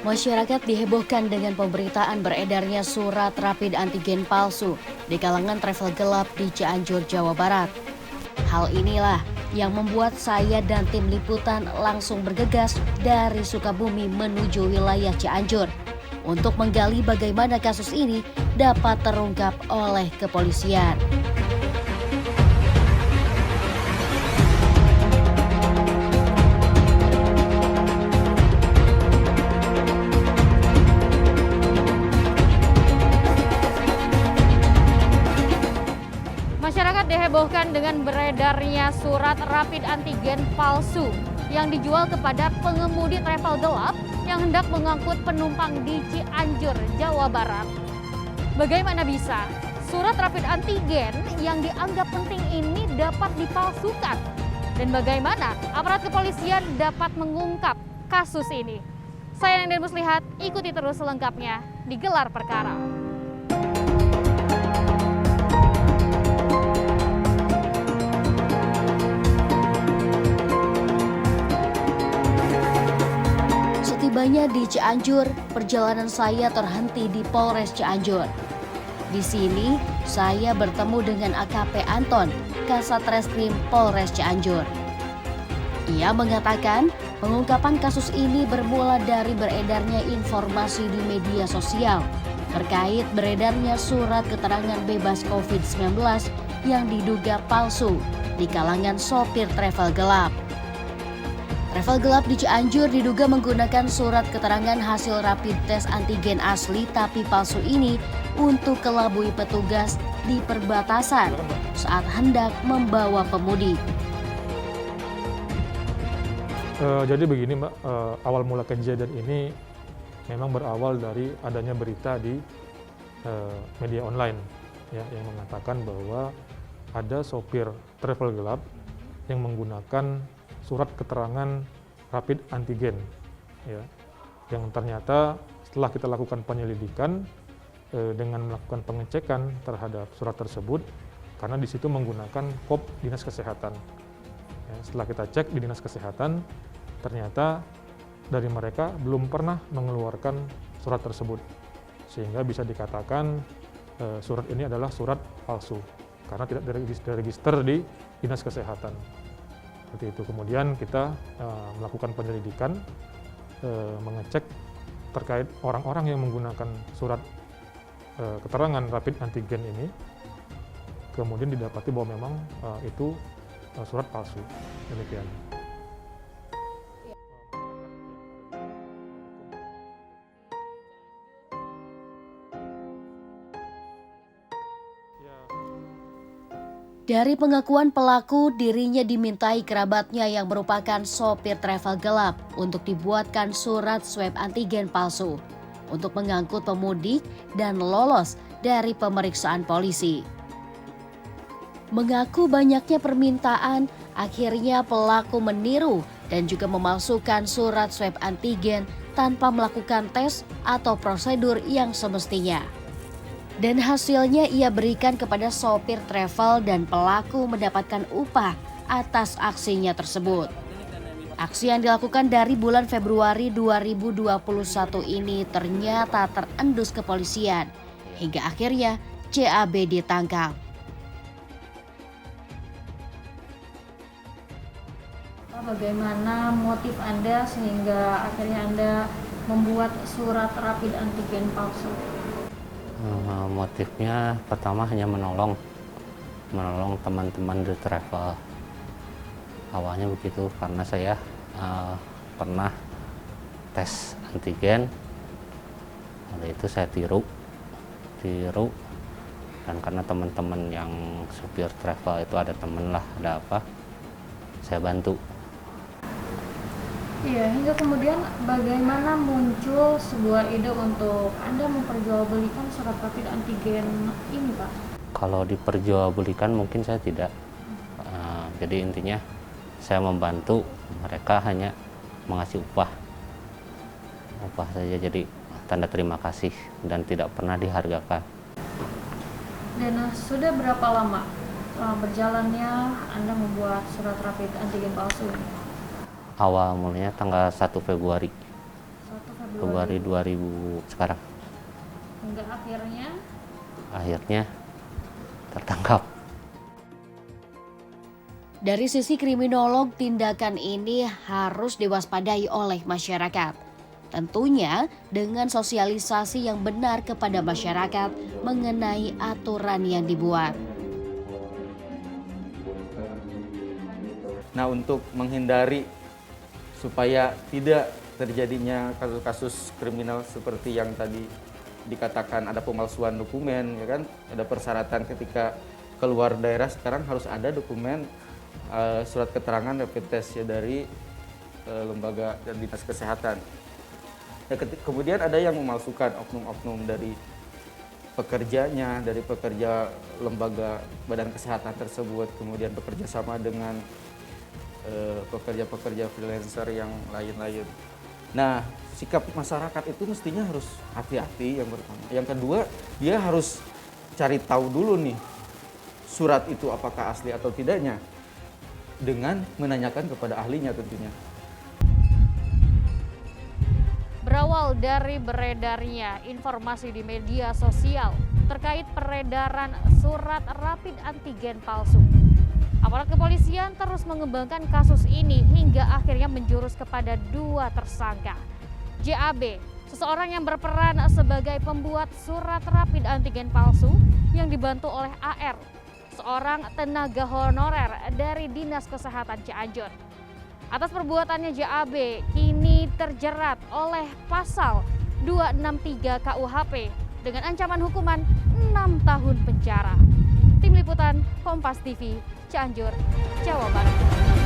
Masyarakat dihebohkan dengan pemberitaan beredarnya surat rapid antigen palsu di kalangan travel gelap di Cianjur, Jawa Barat. Hal inilah yang membuat saya dan tim liputan langsung bergegas dari Sukabumi menuju wilayah Cianjur untuk menggali bagaimana kasus ini dapat terungkap oleh kepolisian. Masyarakat dihebohkan dengan beredarnya surat rapid antigen palsu yang dijual kepada pengemudi travel gelap yang hendak mengangkut penumpang di Cianjur, Jawa Barat. Bagaimana bisa surat rapid antigen yang dianggap penting ini dapat dipalsukan? Dan bagaimana aparat kepolisian dapat mengungkap kasus ini? Saya Nendel Muslihat, ikuti terus selengkapnya di Gelar Perkara. Setibanya di Cianjur, perjalanan saya terhenti di Polres Cianjur. Di sini, saya bertemu dengan AKP Anton, Kasat Reskrim Polres Cianjur. Ia mengatakan pengungkapan kasus ini bermula dari beredarnya informasi di media sosial terkait beredarnya surat keterangan bebas COVID-19 yang diduga palsu di kalangan sopir travel gelap. Travel gelap di Cianjur diduga menggunakan surat keterangan hasil rapid test antigen asli tapi palsu ini untuk kelabui petugas di perbatasan saat hendak membawa pemudik. Jadi begini Mbak, awal mula kejadian ini memang berawal dari adanya berita di media online ya, yang mengatakan bahwa ada sopir travel gelap yang menggunakan surat keterangan rapid antigen ya, yang ternyata setelah kita lakukan penyelidikan dengan melakukan pengecekan terhadap surat tersebut, karena di situ menggunakan POP Dinas Kesehatan ya, setelah kita cek di Dinas Kesehatan ternyata dari mereka belum pernah mengeluarkan surat tersebut, sehingga bisa dikatakan surat ini adalah surat palsu karena tidak diregister di Dinas Kesehatan. Seperti itu. Kemudian kita melakukan penyelidikan, mengecek terkait orang-orang yang menggunakan surat keterangan rapid antigen ini, kemudian didapati bahwa memang itu surat palsu. Demikian. Dari pengakuan pelaku, dirinya dimintai kerabatnya yang merupakan sopir travel gelap untuk dibuatkan surat swab antigen palsu untuk mengangkut pemudik dan lolos dari pemeriksaan polisi. Mengaku banyaknya permintaan, akhirnya pelaku meniru dan juga memalsukan surat swab antigen tanpa melakukan tes atau prosedur yang semestinya. Dan hasilnya ia berikan kepada sopir travel dan pelaku mendapatkan upah atas aksinya tersebut. Aksi yang dilakukan dari bulan Februari 2021 ini ternyata terendus kepolisian hingga akhirnya CAB ditangkap. Bagaimana motif Anda sehingga akhirnya Anda membuat surat rapid antigen palsu? Motifnya pertama hanya menolong teman-teman di travel. Awalnya begitu karena saya pernah tes antigen, oleh itu saya tiru dan karena teman-teman yang supir travel itu ada temen lah, ada apa, saya bantu. Iya, hingga kemudian bagaimana muncul sebuah ide untuk Anda memperjualbelikan surat rapid antigen ini, Pak? Kalau diperjualbelikan mungkin saya tidak. Jadi intinya saya membantu, mereka hanya mengasih upah saja, jadi tanda terima kasih dan tidak pernah dihargakan. Dan sudah berapa lama berjalannya Anda membuat surat rapid antigen palsu ini? Awal mulanya tanggal 1 Februari. 1 Februari Februari 2000 sekarang. Hingga Akhirnya tertangkap. Dari sisi kriminolog, tindakan ini harus diwaspadai oleh masyarakat. Tentunya dengan sosialisasi yang benar kepada masyarakat mengenai aturan yang dibuat. Nah, untuk menghindari supaya tidak terjadinya kasus-kasus kriminal seperti yang tadi dikatakan ada pemalsuan dokumen, ya kan? Ada persyaratan ketika keluar daerah sekarang harus ada dokumen surat keterangan rapid test ya dari lembaga dan dinas kesehatan. Ya, kemudian ada yang memalsukan oknum-oknum dari pekerjanya, dari pekerja lembaga badan kesehatan tersebut, kemudian bekerja sama dengan pekerja-pekerja freelancer yang lain-lain. Nah, sikap masyarakat itu mestinya harus hati-hati yang pertama. Yang kedua, dia harus cari tahu dulu nih surat itu apakah asli atau tidaknya dengan menanyakan kepada ahlinya tentunya. Berawal dari beredarnya informasi di media sosial terkait peredaran surat rapid antigen palsu, aparat kepolisian terus mengembangkan kasus ini hingga akhirnya menjurus kepada 2 tersangka. JAB, seseorang yang berperan sebagai pembuat surat rapid antigen palsu yang dibantu oleh AR, seorang tenaga honorer dari Dinas Kesehatan Cianjur. Atas perbuatannya JAB kini terjerat oleh pasal 263 KUHP dengan ancaman hukuman 6 tahun penjara. Tim Liputan Kompas TV, Cianjur, Jawa Barat.